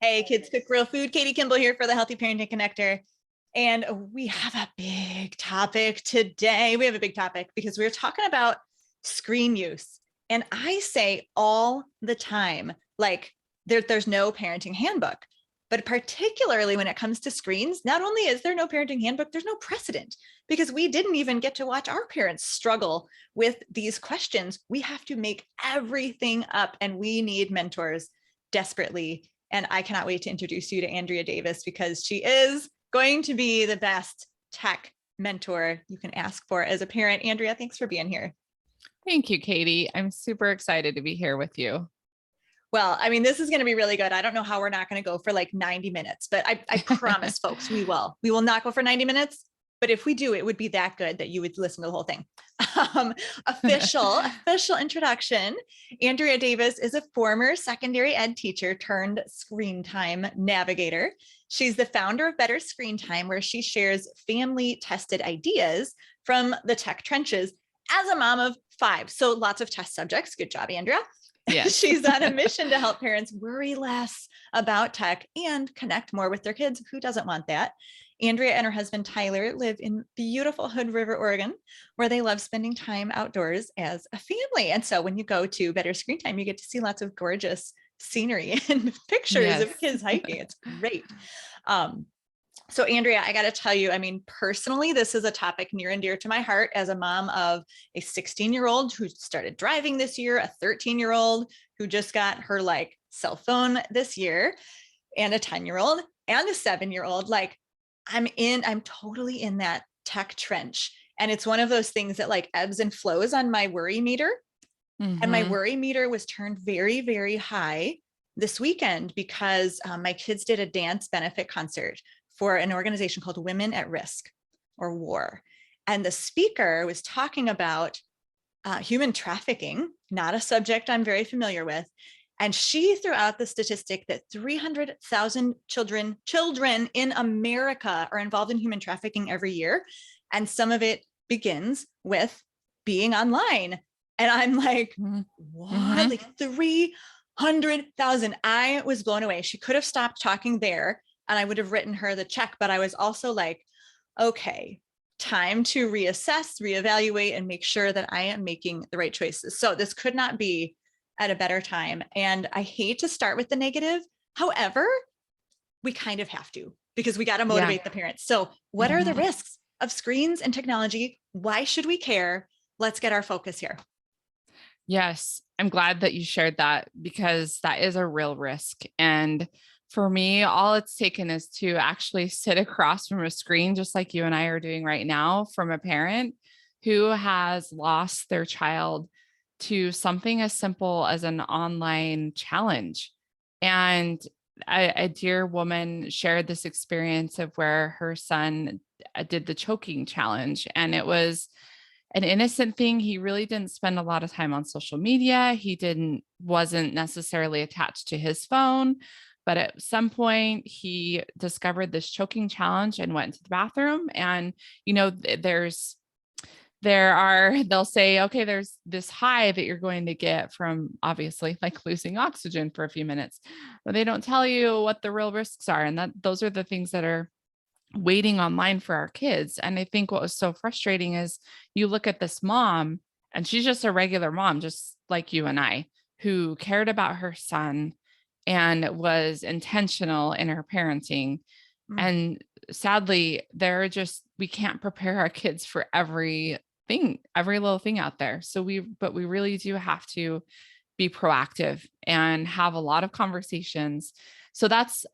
Hey, kids cook real food. Katie Kimball here for the Healthy Parenting Connector. And we have a big topic today. We have a big topic because we're talking about screen use. And I say all the time, like there's no parenting handbook, but particularly when it comes to screens, not only is there no parenting handbook, there's no precedent because we didn't even get to watch our parents struggle with these questions. We have to make everything up and we need mentors desperately. And I cannot wait to introduce you to Andrea Davis because she is going to be the best tech mentor you can ask for as a parent. Andrea, thanks for being here. Thank you, Katie. I'm super excited to be here with you. Well, I mean, this is going to be really good. I don't know how we're not going to go for like 90 minutes, but I promise folks, we will. We will not go for 90 minutes. But if we do, it would be that good that you would listen to the whole thing. Official introduction. Andrea Davis is a former secondary ed teacher turned screen time navigator. She's the founder of Better Screen Time, where she shares family tested ideas from the tech trenches as a mom of 5. So lots of test subjects. Good job, Andrea. Yes. She's on a mission to help parents worry less about tech and connect more with their kids. Who doesn't want that? Andrea and her husband, Tyler, live in beautiful Hood River, Oregon, where they love spending time outdoors as a family. And so when you go to Better Screen Time, you get to see lots of gorgeous scenery and pictures of kids hiking. It's great. So Andrea, I got to tell you, I mean, personally, this is a topic near and dear to my heart as a mom of a 16-year-old who started driving this year, a 13-year-old who just got her like cell phone this year, and a 10-year-old and a 7-year-old. Like I'm totally in that tech trench. And it's one of those things that like ebbs and flows on my worry meter. Mm-hmm. And my worry meter was turned very, very high this weekend because my kids did a dance benefit concert for an organization called Women at Risk or WAR. And the speaker was talking about human trafficking, not a subject I'm very familiar with. And she threw out the statistic that 300,000 children in America are involved in human trafficking every year. And some of it begins with being online. And I'm like, what? Mm-hmm. Like 300,000. I was blown away. She could have stopped talking there and I would have written her the check, but I was also like, okay, time to reassess, reevaluate, and make sure that I am making the right choices. So this could not be at a better time. And I hate to start with the negative. However, we kind of have to, because we got to motivate the parents. So what are the risks of screens and technology? Why should we care? Let's get our focus here. Yes, I'm glad that you shared that because that is a real risk. And for me, all it's taken is to actually sit across from a screen, just like you and I are doing right now, from a parent who has lost their child to something as simple as an online challenge. And a dear woman shared this experience of where her son did the choking challenge. And it was an innocent thing. He really didn't spend a lot of time on social media. He wasn't necessarily attached to his phone. But at some point he discovered this choking challenge and went to the bathroom. And, you know, they'll say, okay, there's this high that you're going to get from obviously like losing oxygen for a few minutes, but they don't tell you what the real risks are. And those are the things that are waiting online for our kids. And I think what was so frustrating is you look at this mom and she's just a regular mom, just like you and I, who cared about her son and was intentional in her parenting. And sadly, we can't prepare our kids for every little thing out there. But we really do have to be proactive and have a lot of conversations. So that's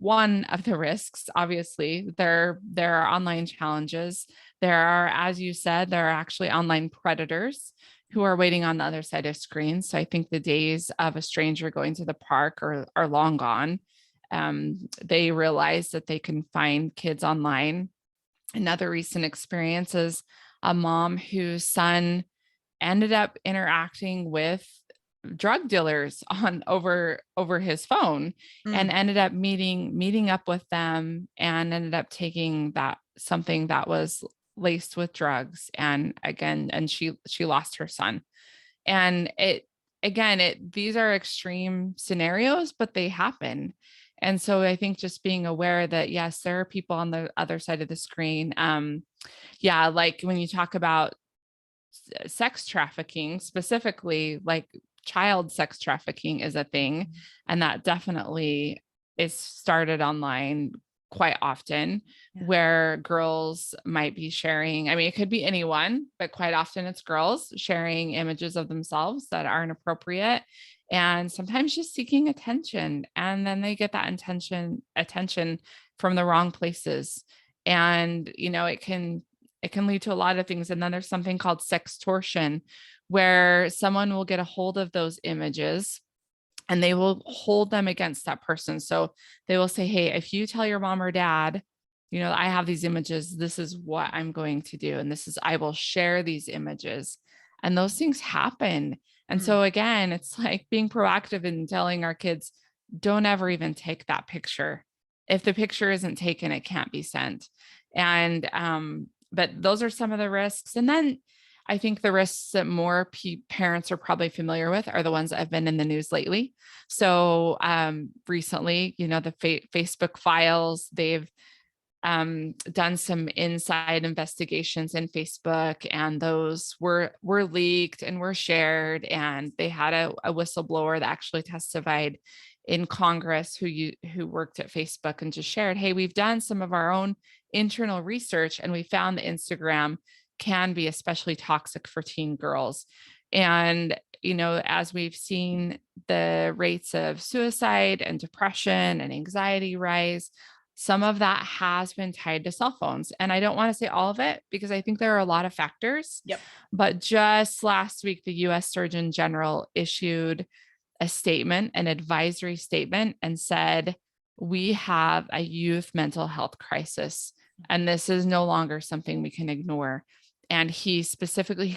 one of the risks. Obviously, there are online challenges. There are, as you said, there are actually online predators who are waiting on the other side of screens. So I think the days of a stranger going to the park are long gone. They realize that they can find kids online. Another recent experience is a mom whose son ended up interacting with drug dealers over his phone and ended up meeting up with them and ended up taking something that was laced with drugs. And she lost her son. And again, these are extreme scenarios, but they happen. And so I think just being aware that, yes, there are people on the other side of the screen. Yeah, like when you talk about sex trafficking, specifically, like child sex trafficking is a thing. And that definitely is started online quite often, Yeah. where girls might be sharing. I mean, it could be anyone, but quite often it's girls sharing images of themselves that aren't appropriate and sometimes just seeking attention. And then they get that attention from the wrong places. And, it can lead to a lot of things. And then there's something called sextortion, where someone will get a hold of those images and they will hold them against that person. So they will say, hey, if you tell your mom or dad, I have these images, this is what I'm going to do. And I will share these images. And those things happen. And Mm. so again, it's like being proactive and telling our kids, don't ever even take that picture. If the picture isn't taken, it can't be sent. And, but those are some of the risks. And then I think the risks that more parents are probably familiar with are the ones that have been in the news lately. So recently, the Facebook files, they've done some inside investigations in Facebook, and those were leaked and were shared. And they had a whistleblower that actually testified in Congress who worked at Facebook and just shared, hey, we've done some of our own internal research and we found that Instagram can be especially toxic for teen girls. And, as we've seen the rates of suicide and depression and anxiety rise, some of that has been tied to cell phones. And I don't want to say all of it because I think there are a lot of factors. Yep. But just last week, the US Surgeon General issued a statement, an advisory statement, and said, we have a youth mental health crisis. And this is no longer something we can ignore. And he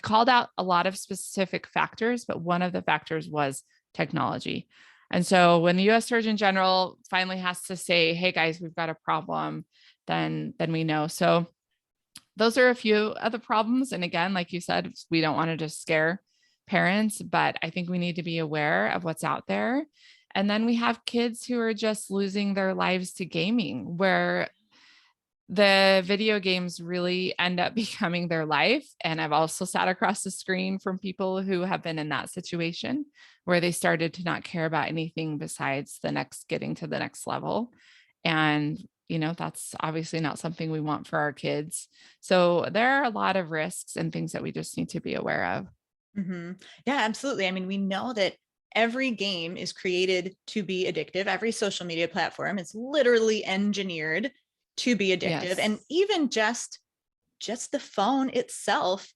called out a lot of specific factors, but one of the factors was technology. And so when the US Surgeon General finally has to say, hey guys, we've got a problem, then we know. So those are a few of the problems. And again, like you said, we don't want to just scare parents, but I think we need to be aware of what's out there. And then we have kids who are just losing their lives to gaming, where the video games really end up becoming their life. And I've also sat across the screen from people who have been in that situation where they started to not care about anything besides getting to the next level. And, that's obviously not something we want for our kids. So there are a lot of risks and things that we just need to be aware of. Mm-hmm. Yeah, absolutely. I mean, we know that every game is created to be addictive. Every social media platform is literally engineered to be addictive. And Yes. even just the phone itself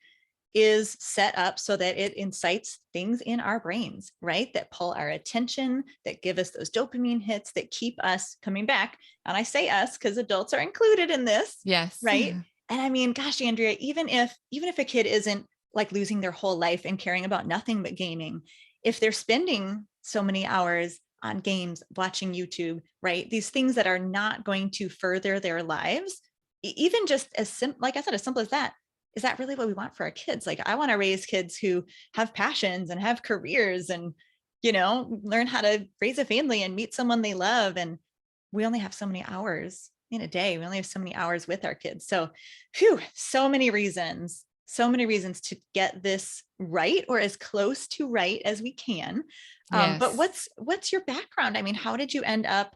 is set up so that it incites things in our brains, right? That pull our attention, that give us those dopamine hits, that keep us coming back. And I say us because adults are included in this, Yes. right? And I mean, gosh, Andrea, even if a kid isn't like losing their whole life and caring about nothing but gaming, if they're spending so many hours on games, watching YouTube, right? These things that are not going to further their lives, even just as simple, like I said, as simple as that, is that really what we want for our kids? Like, I want to raise kids who have passions and have careers and, learn how to raise a family and meet someone they love. And we only have so many hours in a day. We only have so many hours with our kids. So, so many reasons to get this right, or as close to right as we can. But Yes. what's your background? I mean, how did you end up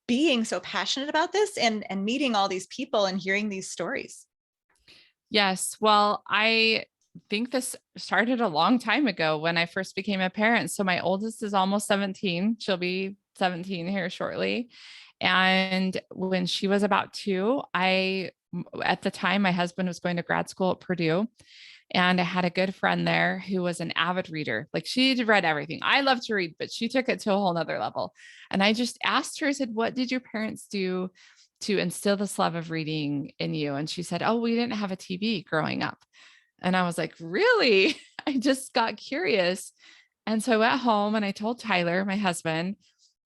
being so passionate about this and meeting all these people and hearing these stories? Yes. Well, I think this started a long time ago when I first became a parent. So my oldest is almost 17. She'll be 17 here shortly. And when she was about 2, at the time, my husband was going to grad school at Purdue. And I had a good friend there who was an avid reader. Like, she read everything. I love to read, but she took it to a whole nother level. And I just asked her, I said, what did your parents do to instill this love of reading in you? And she said, oh, we didn't have a TV growing up. And I was like, really? I just got curious. And so I went home and I told Tyler, my husband,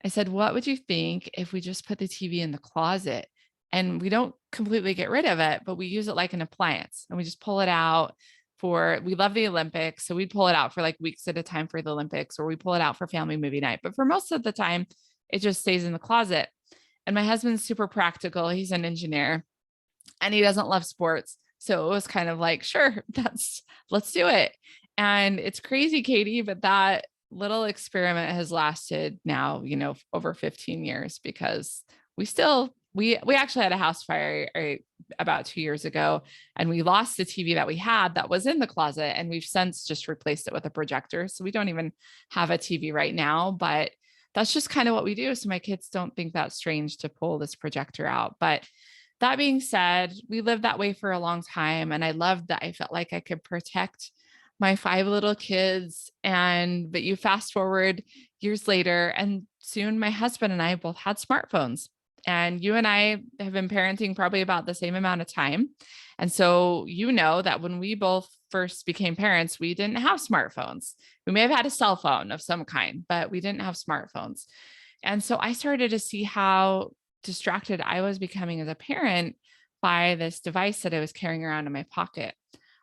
I said, what would you think if we just put the TV in the closet and we don't completely get rid of it, but we use it like an appliance and we just pull it out we love the Olympics. So we'd pull it out for like weeks at a time for the Olympics, or we pull it out for family movie night. But for most of the time, it just stays in the closet. And my husband's super practical. He's an engineer and he doesn't love sports. So it was kind of like, sure, let's do it. And it's crazy, Katie, but that little experiment has lasted now, over 15 years, because we actually had a house fire about 2 years ago, and we lost the TV that we had that was in the closet, and we've since just replaced it with a projector. So we don't even have a TV right now, but that's just kind of what we do. So my kids don't think that's strange to pull this projector out. But that being said, we lived that way for a long time. And I loved that I felt like I could protect my 5 little kids. But you fast forward years later, and soon my husband and I both had smartphones. And you and I have been parenting probably about the same amount of time. And so, that when we both first became parents, we didn't have smartphones. We may have had a cell phone of some kind, but we didn't have smartphones. And so I started to see how distracted I was becoming as a parent by this device that I was carrying around in my pocket.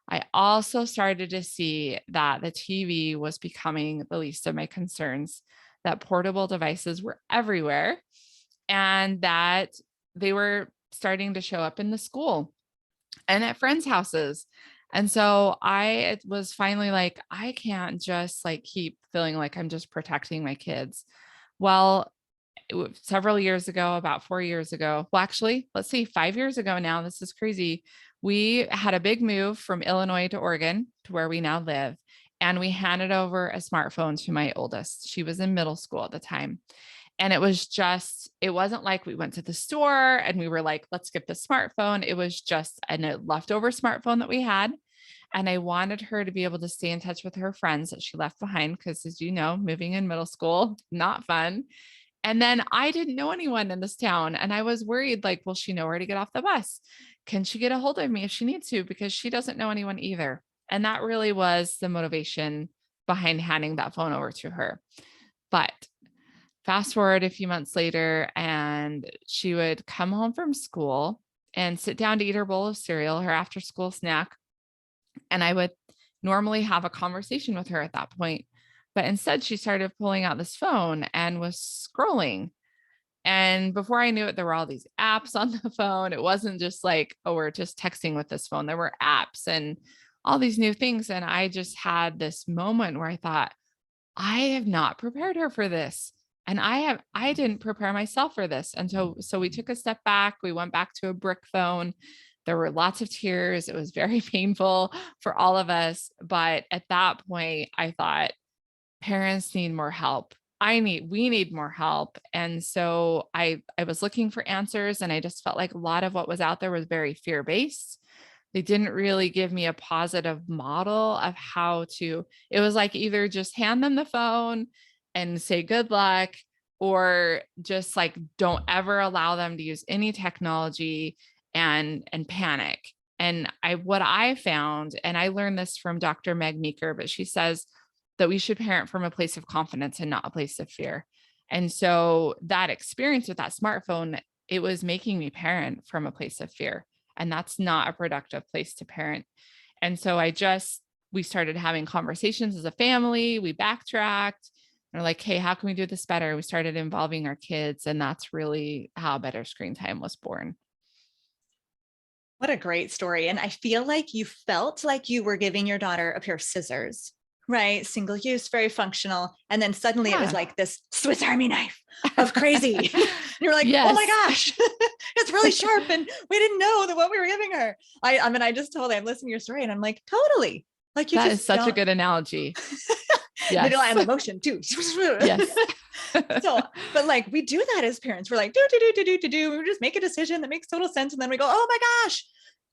I also started to see that the TV was becoming the least of my concerns, that portable devices were everywhere, and that they were starting to show up in the school and at friends' houses. And so I was finally like, I can't just like keep feeling like I'm just protecting my kids. Well, several years ago, about 4 years ago, well, actually, let's see, 5 years ago now, this is crazy. We had a big move from Illinois to Oregon, to where we now live. And we handed over a smartphone to my oldest. She was in middle school at the time. And it wasn't like we went to the store and we were like, let's get the smartphone. It was just a leftover smartphone that we had. And I wanted her to be able to stay in touch with her friends that she left behind. Because as you know, moving in middle school, not fun. And then I didn't know anyone in this town. And I was worried, like, will she know where to get off the bus? Can she get a hold of me if she needs to? Because she doesn't know anyone either. And that really was the motivation behind handing that phone over to her. But fast forward a few months later, and she would come home from school and sit down to eat her bowl of cereal, her after school snack. And I would normally have a conversation with her at that point. But instead, she started pulling out this phone and was scrolling. And before I knew it, there were all these apps on the phone. It wasn't just like, oh, we're just texting with this phone. There were apps and all these new things. And I just had this moment where I thought, I have not prepared her for this. And I didn't prepare myself for this. And so we took a step back. We went back to a brick phone. There were lots of tears. It was very painful for all of us. But at that point, I thought, parents need more help. We need more help. And so I was looking for answers, and I just felt like a lot of what was out there was very fear-based. They didn't really give me a positive model of it was like either just hand them the phone and say good luck, or just like, don't ever allow them to use any technology and panic. And what I found, and I learned this from Dr. Meg Meeker, but she says that we should parent from a place of confidence and not a place of fear. And so that experience with that smartphone, it was making me parent from a place of fear. And that's not a productive place to parent. And so we started having conversations as a family. We backtracked and we're like, hey, how can we do this better? We started involving our kids. And that's really how Better Screen Time was born. What a great story. And I feel like you felt like you were giving your daughter a pair of scissors. Right. Single use, very functional. And then suddenly it was like this Swiss Army knife of crazy. And you're like, yes. Oh my gosh, it's really sharp. And we didn't know that what we were giving her. I just totally, I'm listening to your story and I'm like, totally. Like that is such a good analogy. Yes. They don't have emotion too. Yes. So, but like we do that as parents. We're like, do. We just make a decision that makes total sense. And then we go, oh my gosh,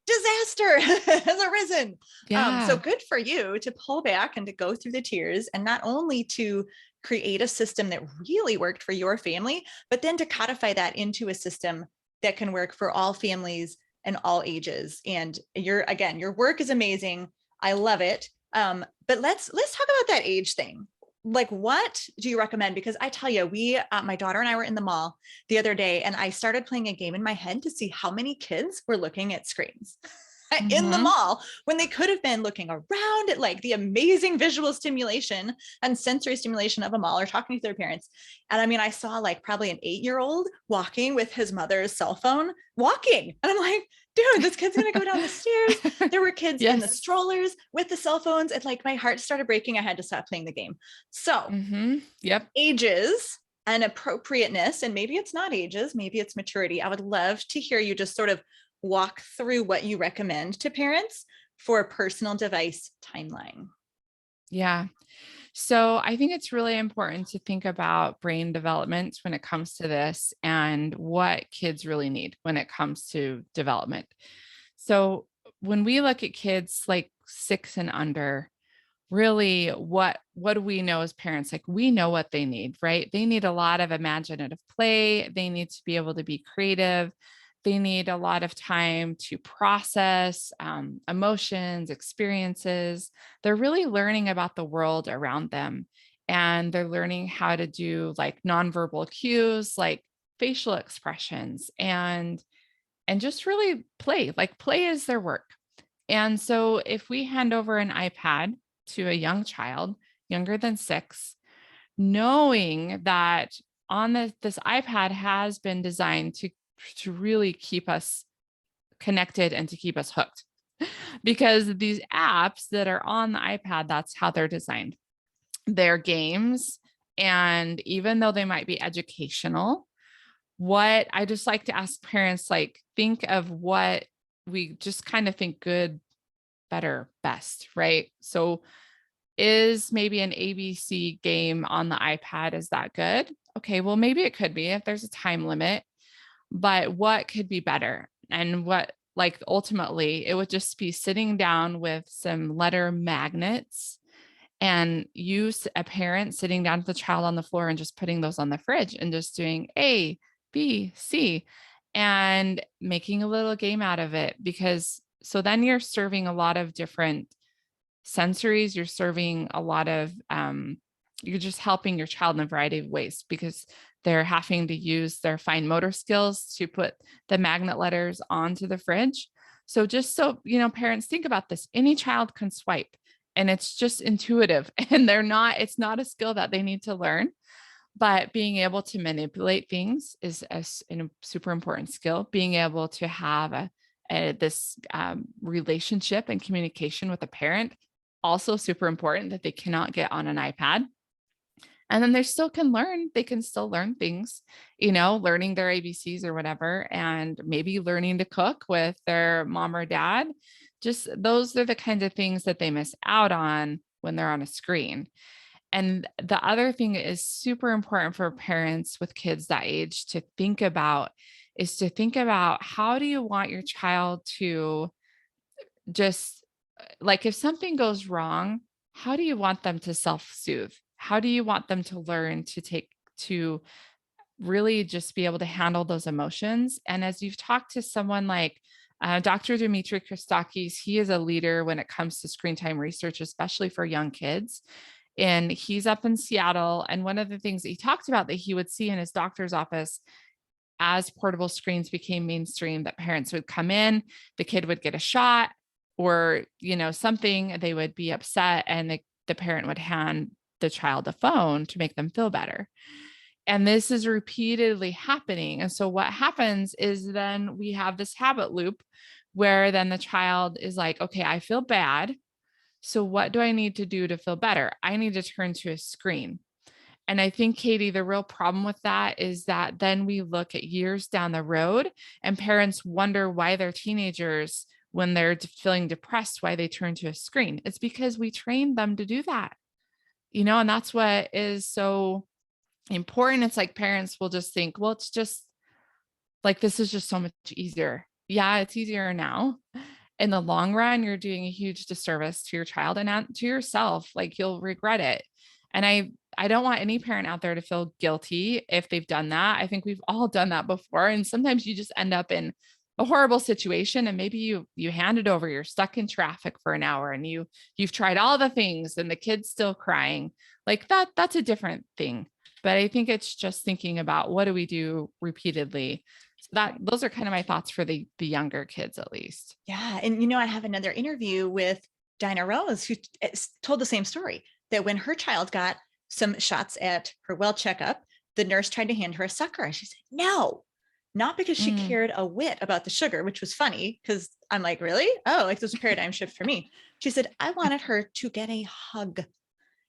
disaster has arisen. Yeah. So good for you to pull back and to go through the tears, and not only to create a system that really worked for your family, but then to codify that into a system that can work for all families and all ages. And your work is amazing. I love it. But let's talk about that age thing. Like, what do you recommend? Because I tell you, my daughter and I were in the mall the other day, and I started playing a game in my head to see how many kids were looking at screens. in the Mm-hmm. mall when they could have been looking around at like the amazing visual stimulation and sensory stimulation of a mall or talking to their parents. And I mean, I saw like probably an 8-year-old walking with his mother's cell phone walking. And I'm like, dude, this kid's going to go down the stairs. There were kids in the Yes. strollers with the cell phones. And like my heart started breaking. I had to stop playing the game. So Mm-hmm. Yep. ages and appropriateness, and maybe it's not ages, maybe it's maturity. I would love to hear you just sort of walk through what you recommend to parents for a personal device timeline. Yeah. So I think it's really important to think about brain development when it comes to this and what kids really need when it comes to development. So when we look at kids like 6 and under, really what do we know as parents? Like we know what they need, right? They need a lot of imaginative play. They need to be able to be creative. They need a lot of time to process emotions, experiences. They're really learning about the world around them. And they're learning how to do like nonverbal cues, like facial expressions and just really play. Like play is their work. And so if we hand over an iPad to a young child, younger than 6, knowing that on this iPad has been designed to really keep us connected and to keep us hooked. Because these apps that are on the iPad, that's how they're designed. They're games. And even though they might be educational, what I just like to ask parents, like, think of what we just kind of think good, better, best, right? So is maybe an ABC game on the iPad, is that good? Okay, well, maybe it could be if there's a time limit, but what could be better? And what, like, ultimately, it would just be sitting down with some letter magnets and use a parent sitting down with the child on the floor and just putting those on the fridge and just doing A, B, C, and making a little game out of it. Because so then you're serving a lot of different sensories, you're serving a lot of, you're just helping your child in a variety of ways because they're having to use their fine motor skills to put the magnet letters onto the fridge. So just so, parents think about this, any child can swipe and it's just intuitive and it's not a skill that they need to learn, but being able to manipulate things is a super important skill. Being able to have this relationship and communication with a parent, also super important, that they cannot get on an iPad. And then they can still learn things, learning their ABCs or whatever, and maybe learning to cook with their mom or dad. Just those are the kinds of things that they miss out on when they're on a screen. And the other thing is super important for parents with kids that age to think about is to think about, how do you want your child to just, like, if something goes wrong, how do you want them to self-soothe? How do you want them to learn to really just be able to handle those emotions? And as you've talked to someone like Dr. Dimitri Christakis, he is a leader when it comes to screen time research, especially for young kids. And he's up in Seattle. And one of the things that he talked about that he would see in his doctor's office as portable screens became mainstream, that parents would come in, the kid would get a shot or, something, they would be upset, and the parent would hand the child a phone to make them feel better. And this is repeatedly happening. And so what happens is then we have this habit loop where then the child is like, okay, I feel bad. So what do I need to do to feel better? I need to turn to a screen. And I think, Katie, the real problem with that is that then we look at years down the road and parents wonder why their teenagers, when they're feeling depressed, why they turn to a screen. It's because we trained them to do that, and that's what is so important. It's like parents will just think, well, it's just like, this is just so much easier. Yeah, it's easier now. In the long run, you're doing a huge disservice to your child and to yourself. Like, you'll regret it. And I don't want any parent out there to feel guilty if they've done that. I think we've all done that before. And sometimes you just end up in a horrible situation, and maybe you hand it over, you're stuck in traffic for an hour, and you've tried all the things and the kid's still crying. Like that's a different thing. But I think it's just thinking about, what do we do repeatedly those are kind of my thoughts for the younger kids, at least. Yeah. And, I have another interview with Dinah Rose who told the same story, that when her child got some shots at her well checkup, the nurse tried to hand her a sucker. And she said, no, not because she cared a whit about the sugar, which was funny because I'm like, really? Oh, like this was a paradigm shift for me. She said, I wanted her to get a hug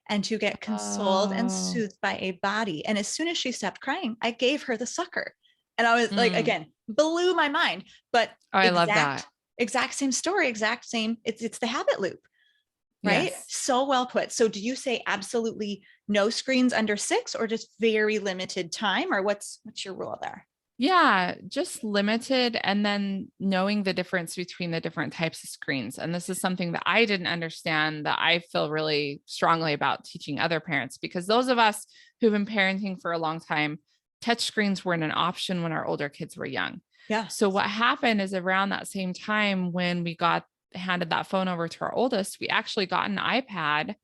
and to get consoled and Oh, soothed by a body. And as soon as she stopped crying, I gave her the sucker. And I was like, mm. again, blew my mind, but Oh, I love that. exact same story, exact same. It's the habit loop, right? Yes. So well put. So do you say absolutely no screens under 6 or just very limited time, or what's your rule there? Yeah, just limited. And then knowing the difference between the different types of screens. And this is something that I didn't understand, that I feel really strongly about teaching other parents, because those of us who've been parenting for a long time, touch screens weren't an option when our older kids were young. Yeah. So what happened is, around that same time when we got handed that phone over to our oldest, we actually got an iPad.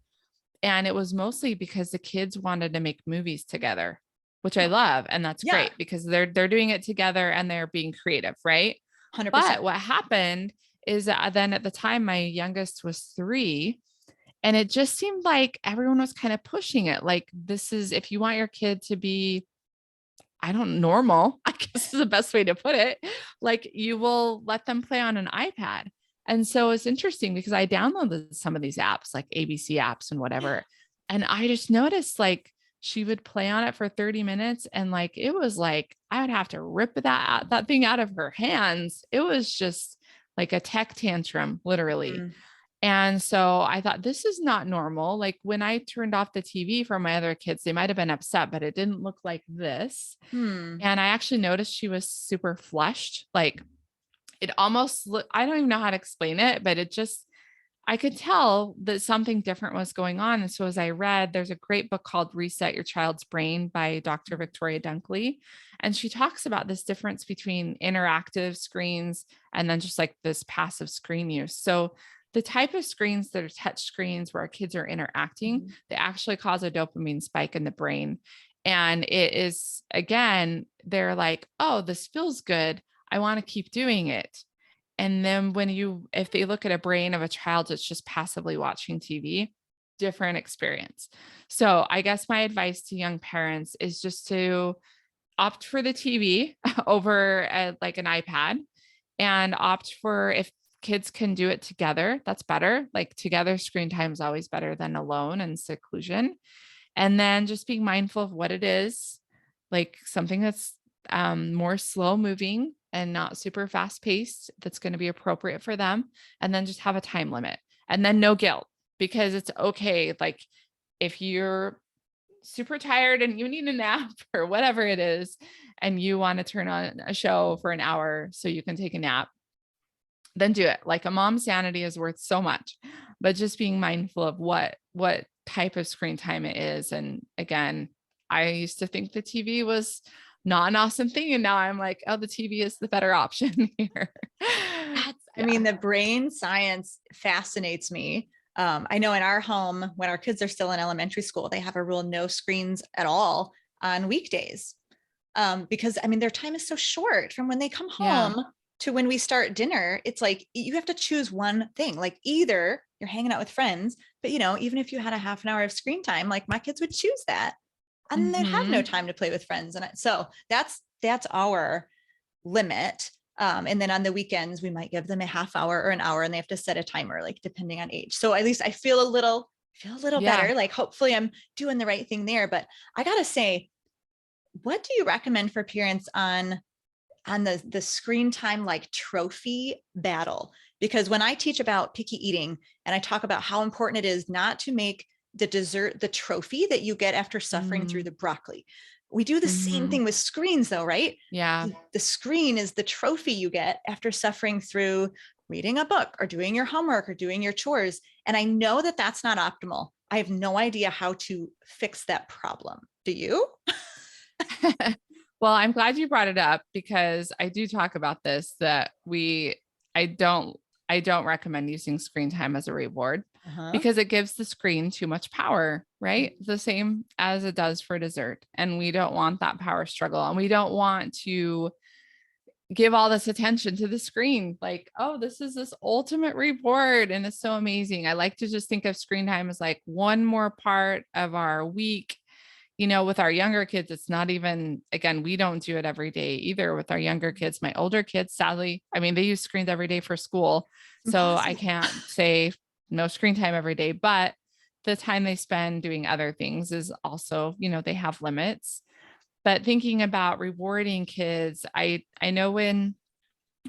And it was mostly because the kids wanted to make movies together, which I love. And that's Yeah. great because they're doing it together and they're being creative, right? 100%. But what happened is that then at the time, my youngest was 3, and it just seemed like everyone was kind of pushing it. Like, this is, if you want your kid to be, I don't, normal, I guess is the best way to put it. Like, you will let them play on an iPad. And so it's interesting because I downloaded some of these apps, like ABC apps and whatever. And I just noticed, like, she would play on it for 30 minutes. And like, it was like, I would have to rip that thing out of her hands. It was just like a tech tantrum, literally. Mm. And so I thought, this is not normal. Like, when I turned off the TV for my other kids, they might have been upset, but it didn't look like this. Hmm. And I actually noticed she was super flushed. Like, it almost I don't even know how to explain it, but it just, I could tell that something different was going on. And so as I read, there's a great book called Reset Your Child's Brain by Dr. Victoria Dunkley. And she talks about this difference between interactive screens and then just like this passive screen use. So the type of screens that are touch screens where our kids are interacting, they actually cause a dopamine spike in the brain. And it is, again, they're like, oh, this feels good, I want to keep doing it. And then if they look at a brain of a child that's just passively watching TV, different experience. So I guess my advice to young parents is just to opt for the TV over like an iPad, and opt for, if kids can do it together, that's better. Like, together screen time is always better than alone and seclusion. And then just being mindful of what it is, like something that's more slow moving and not super fast paced, that's going to be appropriate for them. And then just have a time limit, and then no guilt, because it's okay. Like, if you're super tired and you need a nap or whatever it is, and you want to turn on a show for an hour so you can take a nap, then do it. Like, a mom's sanity is worth so much, but just being mindful of what type of screen time it is. And again, I used to think the TV was not an awesome thing. And now I'm like, oh, the TV is the better option here. I mean, the brain science fascinates me. I know in our home, when our kids are still in elementary school, they have a rule: no screens at all on weekdays. Because I mean, their time is so short from when they come Yeah. home to when we start dinner. It's like you have to choose one thing. Like, either you're hanging out with friends, but even if you had a half an hour of screen time, like my kids would choose that, and they'd have no Mm-hmm. time to play with friends. And so that's our limit. And then on the weekends, we might give them a half hour or an hour, and they have to set a timer, like depending on age. So at least I feel a little Yeah. better. Like, hopefully I'm doing the right thing there. But I gotta say, what do you recommend for parents on the screen time, like, trophy battle? Because when I teach about picky eating and I talk about how important it is not to make the dessert the trophy that you get after suffering through the broccoli, we do the same Mm-hmm. thing with screens though, right? Yeah. The screen is the trophy you get after suffering through reading a book or doing your homework or doing your chores. And I know that that's not optimal. I have no idea how to fix that problem. Do you? Well, I'm glad you brought it up, because I do talk about this, that I don't, I don't recommend using screen time as a reward, Uh-huh. because it gives the screen too much power, right? The same as it does for dessert. And we don't want that power struggle. And we don't want to give all this attention to the screen. Like, oh, this is this ultimate reward. And it's so amazing. I like to just think of screen time as like one more part of our week. With our younger kids, it's not even, again, we don't do it every day either with our younger kids. My older kids, sadly, I mean, they use screens every day for school. So I Impossible. can't say no screen time every day, but the time they spend doing other things is also, they have limits. But thinking about rewarding kids, I know when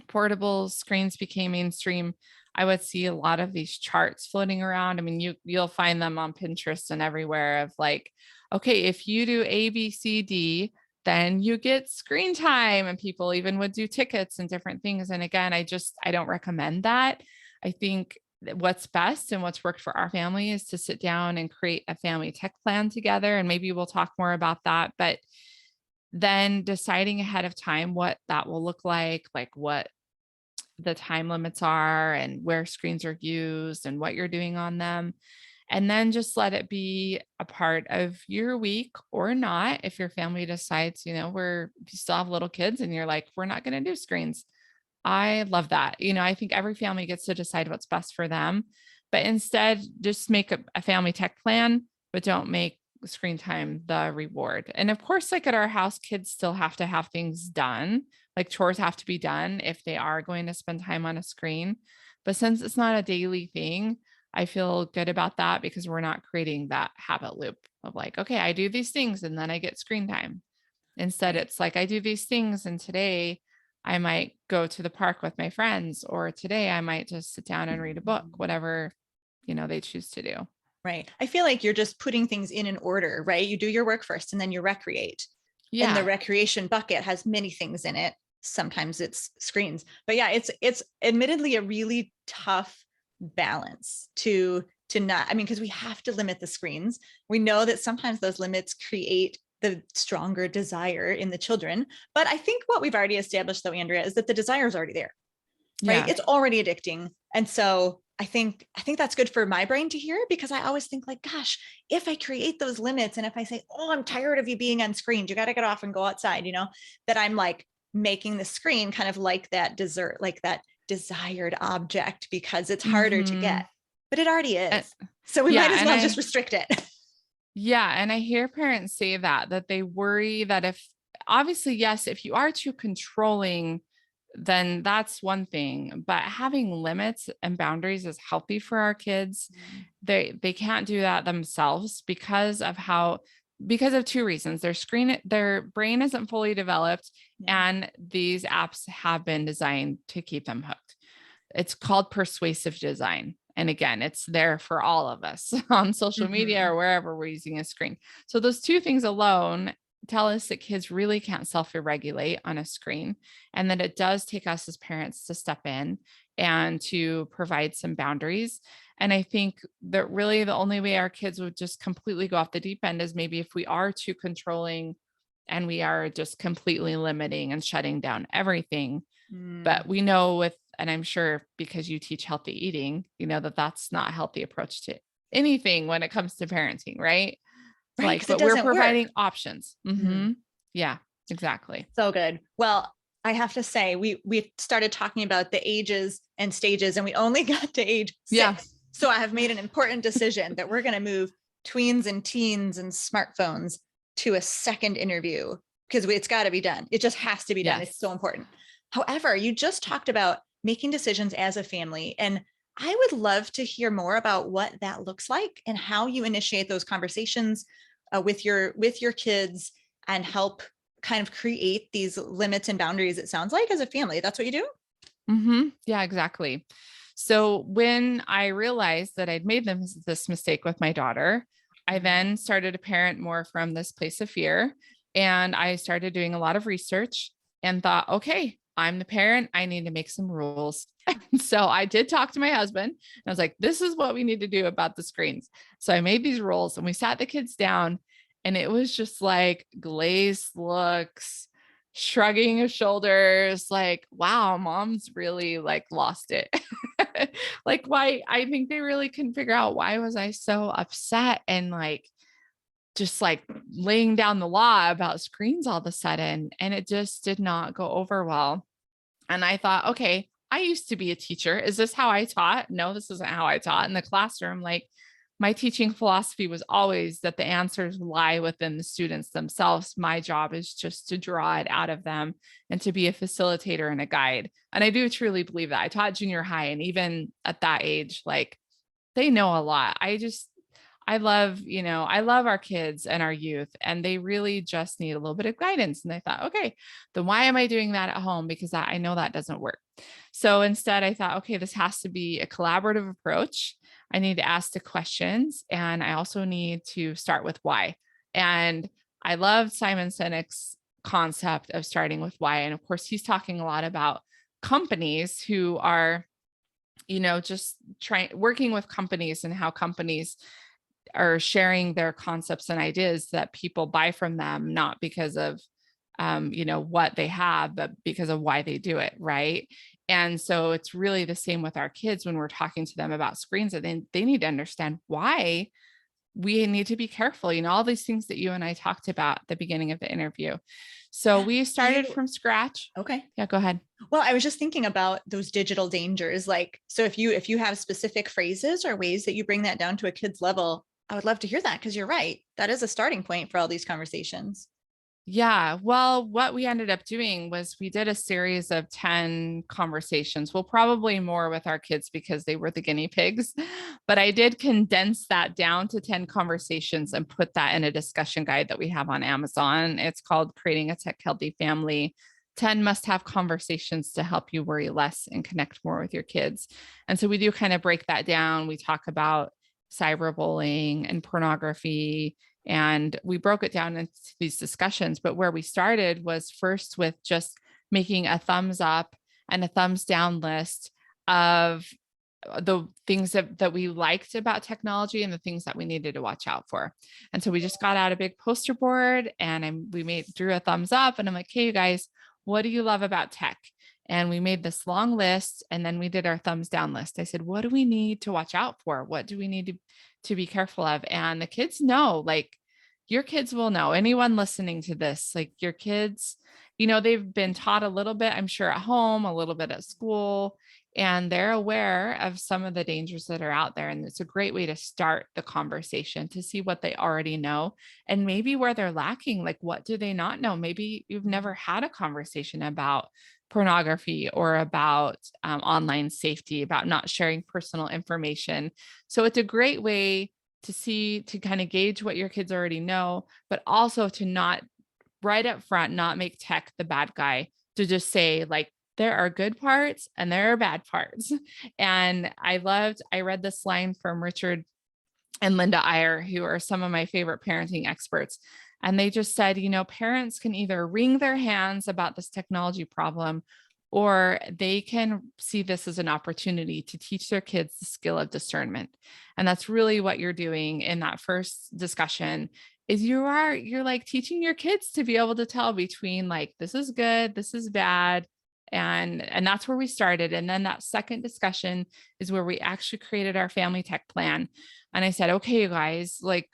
portable screens became mainstream, I would see a lot of these charts floating around. I mean, you'll find them on Pinterest and everywhere of like, okay, if you do A, B, C, D, then you get screen time. And people even would do tickets and different things. And again, I don't recommend that. I think that what's best and what's worked for our family is to sit down and create a family tech plan together. And maybe we'll talk more about that. But then deciding ahead of time what that will look like what the time limits are and where screens are used and what you're doing on them. And then just let it be a part of your week or not. If your family decides, you still have little kids and you're like, we're not going to do screens. I love that. I think every family gets to decide what's best for them, but instead just make a family tech plan, but don't make screen time the reward. And of course, like at our house, kids still have to have things done, like chores have to be done if they are going to spend time on a screen. But since it's not a daily thing, I feel good about that because we're not creating that habit loop of like, okay, I do these things and then I get screen time. Instead, Right. it's like I do these things and today I might go to the park with my friends, or today I might just sit down and read a book, whatever, they choose to do. Right. I feel like you're just putting things in an order, right? You do your work first and then you recreate. And the Yeah. recreation bucket has many things in it. Sometimes it's screens. But yeah, it's admittedly a really tough balance to not, I mean, because we have to limit the screens. We know that sometimes those limits create the stronger desire in the children. But I think what we've already established though, Andrea, is that the desire is already there, right? Yeah. It's already addicting. And so I think that's good for my brain to hear because I always think like, gosh, if I create those limits and if I say, oh, I'm tired of you being on screens, you got to get off and go outside, that I'm like making the screen kind of like that dessert, like that desired object because it's harder to Mm-hmm. get, but it already And, is. So we might yeah. as And well just restrict it. I hear parents say that they worry that if obviously, yes, if you are too controlling, then that's one thing, but having limits and boundaries is healthy for our kids. They can't do that themselves because of two reasons. Their brain isn't fully developed, Yeah. and these apps have been designed to keep them hooked. It's called persuasive design. And again, it's there for all of us on social media Mm-hmm. or wherever we're using a screen. So those two things alone tell us that kids really can't self-regulate on a screen, and that it does take us as parents to step in and to provide some boundaries. And I think that really the only way our kids would just completely go off the deep end is maybe if we are too controlling and we are just completely limiting and shutting down everything. Mm. But we know and I'm sure because you teach healthy eating, that that's not a healthy approach to anything when it comes to parenting, right? Right. Because it But we're doesn't work. providing options. Mm. Yeah, exactly. So good. Well, I have to say, we started talking about the ages and stages, and we only got to age Yeah. 6. So I have made an important decision that we're going to move tweens and teens and smartphones to a second interview because it's got to be done. It just has to be done. It's so Yes. important. However, you just talked about making decisions as a family, and I would love to hear more about what that looks like and how you initiate those conversations with your kids and help kind of create these limits and boundaries. It sounds like as a family, that's what you do. Yeah, exactly. So when I realized that I'd made this mistake with my daughter, I then started to parent more from this place of fear. And I started doing a lot of research and thought, okay, I'm the parent. I need to make some rules. So I did talk to my husband and I was like, this is what we need to do about the screens. So I made these rules and we sat the kids down, and it was just like glazed looks, shrugging of shoulders, like, wow, mom's really like lost it. Like, why? I think they really couldn't figure out why was I so upset and like just like laying down the law about screens all of a sudden. And it just did not go over well. And I thought, okay, I used to be a teacher. Is this how I taught? No, this isn't how I taught in the classroom. Like, my teaching philosophy was always that the answers lie within the students themselves. My job is just to draw it out of them and to be a facilitator and a guide. And I do truly believe that. I taught junior high, and even at that age, like, they know a lot. I love our kids and our youth, and they really just need a little bit of guidance. And I thought, okay, then why am I doing that at home? Because I know that doesn't work. So instead, I thought, okay, this has to be a collaborative approach. I need to ask the questions, and I also need to start with why. And I love Simon Sinek's concept of starting with why. And of course, he's talking a lot about companies who are, just trying working with companies, and how companies are sharing their concepts and ideas that people buy from them, not because of what they have, but because of why they do it, right? And so it's really the same with our kids when we're talking to them about screens, that they need to understand why we need to be careful, all these things that you and I talked about at the beginning of the interview. So Yeah. we Do started you from scratch. Okay. Yeah, go ahead. Well, I was just thinking about those digital dangers. Like, so if you have specific phrases or ways that you bring that down to a kid's level, I would love to hear that, because you're right. That is a starting point for all these conversations. Yeah. Well, what we ended up doing was we did a series of 10 conversations. Well, probably more with our kids because they were the guinea pigs. But I did condense that down to 10 conversations and put that in a discussion guide that we have on Amazon. It's called Creating a Tech Healthy Family: 10 Must Have Conversations to Help You Worry Less and Connect More with Your Kids. And so we do kind of break that down. We talk about cyberbullying and pornography, and we broke it down into these discussions. But where we started was first with just making a thumbs up and a thumbs down list of the things that we liked about technology and the things that we needed to watch out for. And so we just got out a big poster board, and we drew a thumbs up, and I'm like, hey, you guys, what do you love about tech? And we made this long list, and then we did our thumbs down list. I said, what do we need to watch out for? What do we need to be careful of? And the kids know, like, your kids will know. Anyone listening to this, like, your kids, they've been taught a little bit, I'm sure, at home, a little bit at school, and they're aware of some of the dangers that are out there. And it's a great way to start the conversation, to see what they already know and maybe where they're lacking. Like, what do they not know? Maybe you've never had a conversation about pornography or about online safety, about not sharing personal information. So it's a great way to kind of gauge what your kids already know, but also to not right up front, not make tech the bad guy, to just say, like, there are good parts and there are bad parts. And I read this line from Richard and Linda Eyre, who are some of my favorite parenting experts. And they just said, parents can either wring their hands about this technology problem, or they can see this as an opportunity to teach their kids the skill of discernment. And that's really what you're doing in that first discussion, is you're like teaching your kids to be able to tell between, like, this is good, this is bad. And that's where we started. And then that second discussion is where we actually created our family tech plan. And I said, okay, you guys, like,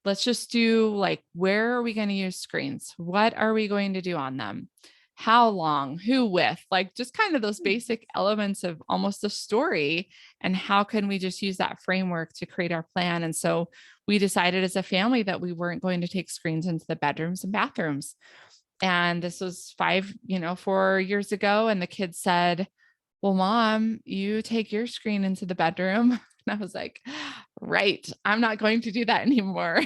let's just do, like, where are we going to use screens? What are we going to do on them? How long? Who with? Like, just kind of those basic elements of almost a story. And how can we just use that framework to create our plan? And so we decided as a family that we weren't going to take screens into the bedrooms and bathrooms. And this was 4 years ago. And the kids said, well, Mom, you take your screen into the bedroom. And I was like, right, I'm not going to do that anymore.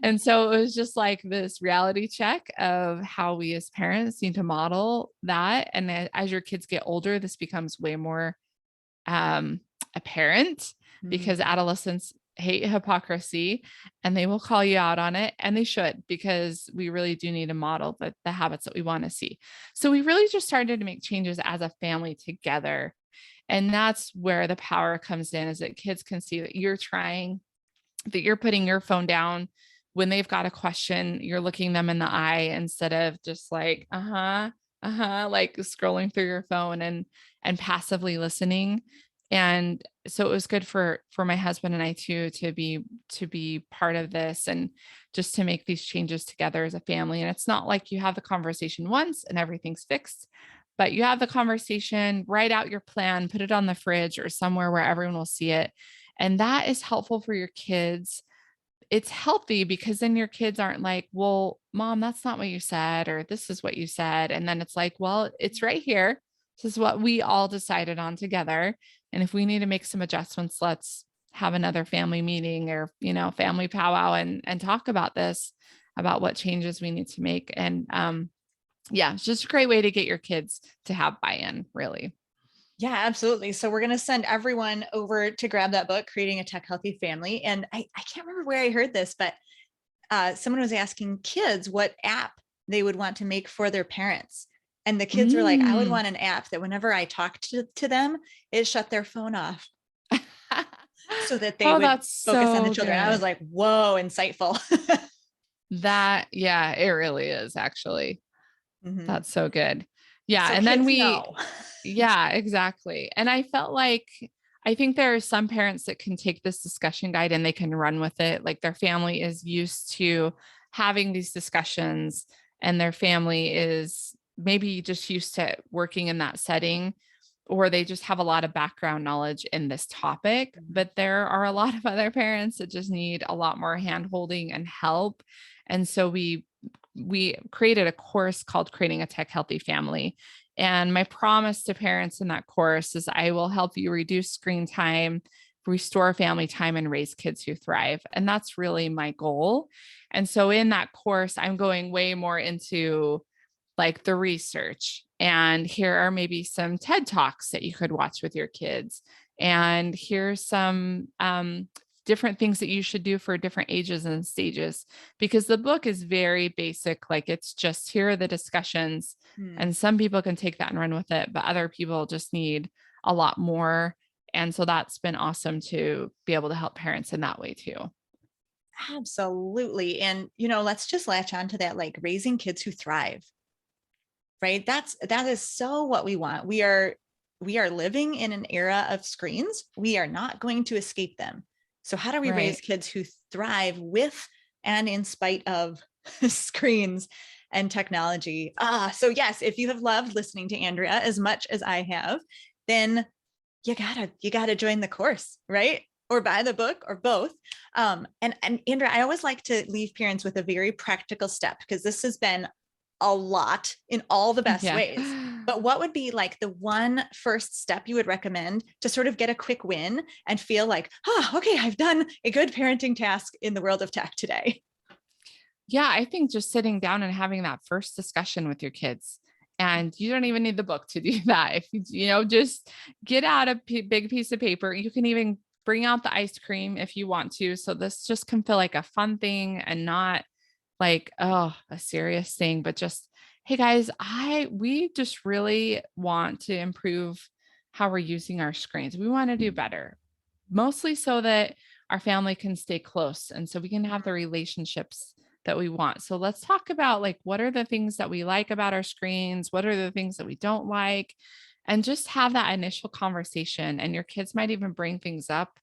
And so it was just like this reality check of how we as parents need to model that. And as your kids get older, this becomes way more apparent, because Mm. adolescents hate hypocrisy and they will call you out on it, and they should, because we really do need to model the habits that we want to see. So we really just started to make changes as a family together. And that's where the power comes in, is that kids can see that you're trying, that you're putting your phone down when they've got a question, you're looking them in the eye instead of just like, like scrolling through your phone and passively listening. And so it was good for my husband and I too, to be part of this, and just to make these changes together as a family. And it's not like you have the conversation once and everything's fixed, but you have the conversation, write out your plan, put it on the fridge or somewhere where everyone will see it. And that is helpful for your kids. It's healthy because then your kids aren't like, well, mom, that's not what you said, or this is what you said. And then it's like, well, it's right here. This is what we all decided on together. And if we need to make some adjustments, let's have another family meeting or, family powwow and talk about this, about what changes we need to make. And, yeah, it's just a great way to get your kids to have buy-in, really. Yeah, absolutely. So we're going to send everyone over to grab that book, Creating a Tech Healthy Family. And I can't remember where I heard this, but someone was asking kids what app they would want to make for their parents. And the kids were like, I would want an app that whenever I talked to them, it shut their phone off so that they would that's focus on the so children. I was good. like, whoa, insightful. Yeah, it really is actually. Mhm. That's so good. Yeah. So And then kids know. yeah, exactly. And I think there are some parents that can take this discussion guide and they can run with it. Like their family is used to having these discussions and their family is maybe just used to working in that setting, or they just have a lot of background knowledge in this topic. But there are a lot of other parents that just need a lot more hand holding and help. And so we created a course called Creating a Tech Healthy Family. And my promise to parents in that course is I will help you reduce screen time, restore family time, and raise kids who thrive. And that's really my goal. And so in that course, I'm going way more into like the research. And here are maybe some TED Talks that you could watch with your kids. And here's some different things that you should do for different ages and stages, because the book is very basic. Like it's just here are the discussions, Hmm. and some people can take that and run with it, but other people just need a lot more. And so that's been awesome to be able to help parents in that way too. Absolutely. And, let's just latch on to that, like raising kids who thrive, right? That is so what we want. We are living in an era of screens. We are not going to escape them. So how do we raise Right. kids who thrive with and in spite of screens and technology? So yes, if you have loved listening to Andrea as much as I have, then you gotta join the course, right? Or buy the book or both. And Andrea, I always like to leave parents with a very practical step because this has been a lot in all the best Yeah. ways. But what would be like the one first step you would recommend to sort of get a quick win and feel like, okay, I've done a good parenting task in the world of tech today? Yeah, I think just sitting down and having that first discussion with your kids. And you don't even need the book to do that. If just get out a big piece of paper. You can even bring out the ice cream if you want to. So this just can feel like a fun thing and not like, oh, a serious thing, but just, hey guys, we just really want to improve how we're using our screens. We want to do better, mostly so that our family can stay close and so we can have the relationships that we want. So let's talk about like what are the things that we like about our screens? What are the things that we don't like? And just have that initial conversation. And your kids might even bring things up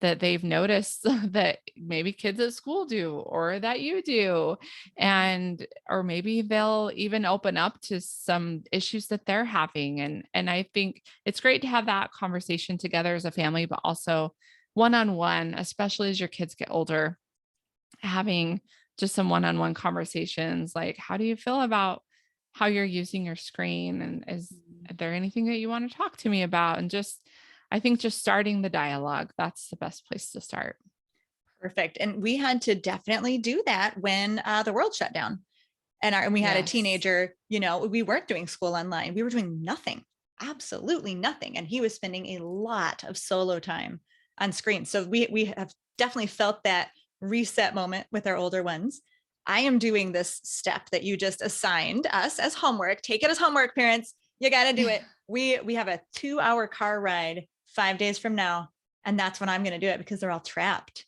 that they've noticed that maybe kids at school do or that you do. And or maybe they'll even open up to some issues that they're having. And I think it's great to have that conversation together as a family, but also one-on-one, especially as your kids get older, having just some one-on-one conversations like how do you feel about how you're using your screen, and is there anything that you want to talk to me about, and just I think just starting the dialogue, that's the best place to start. Perfect. And we had to definitely do that when the world shut down. And we had a Yes. teenager, we weren't doing school online. We were doing nothing, absolutely nothing. And he was spending a lot of solo time on screen. So we have definitely felt that reset moment with our older ones. I am doing this step that you just assigned us as homework. Take it as homework, parents. You got to do it. We have a 2-hour car ride 5 days from now. And that's when I'm going to do it because they're all trapped.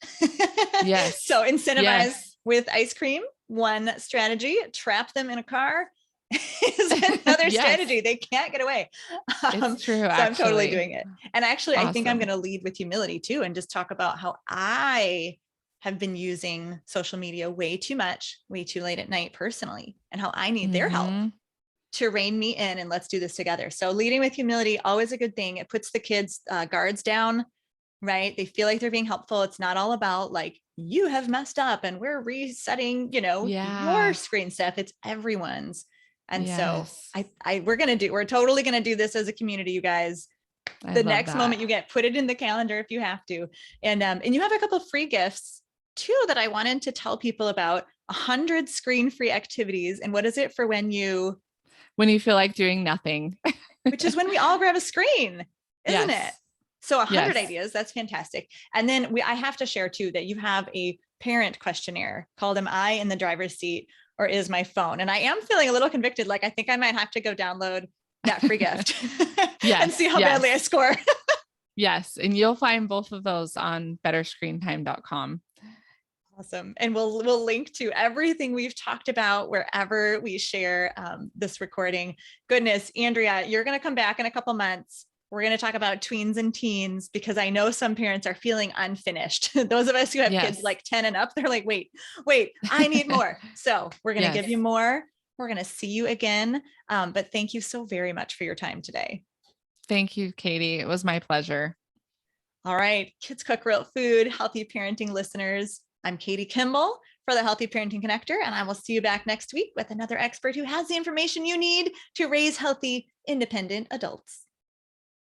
Yes. So incentivize Yes. with ice cream, one strategy. Trap them in a car is another Yes. strategy. They can't get away. It's true, So I'm totally actually. doing it. And actually, I think I'm going Awesome. to lead with humility too, and just talk about how I have been using social media way too much, way too late at night personally, and how I need their help. Hmm. to rein me in and let's do this together. So leading with humility, always a good thing. It puts the kids' guards down, right? They feel like they're being helpful. It's not all about like, you have messed up and we're resetting, your Yeah. screen stuff. It's everyone's. And so Yes. we're totally going to do this as a community, you guys. I The love next moment that. you get, put it in the calendar if you have to. And you have a couple of free gifts too that I wanted to tell people about. 100 screen-free activities. And what is it for when you feel like doing nothing. which is when we all grab a screen, isn't it? Yes. So 100 Yes. ideas, that's fantastic. And then I have to share too that you have a parent questionnaire called Am I in the driver's seat or is my phone? And I am feeling a little convicted. Like I think I might have to go download that free gift and see how badly I score. Yes. And you'll find both of those on betterscreentime.com. Awesome. And we'll link to everything we've talked about wherever we share this recording. Goodness, Andrea, you're going to come back in a couple months. We're going to talk about tweens and teens because I know some parents are feeling unfinished. Those of us who have kids like 10 and up, they're like, wait, I need more. So we're going to give you more. We're going to see you again. But thank you so very much for your time today. Thank you, Katie. It was my pleasure. All right. Kids Cook Real Food, Healthy Parenting listeners. I'm Katie Kimball for the Healthy Parenting Connector, and I will see you back next week with another expert who has the information you need to raise healthy, independent adults.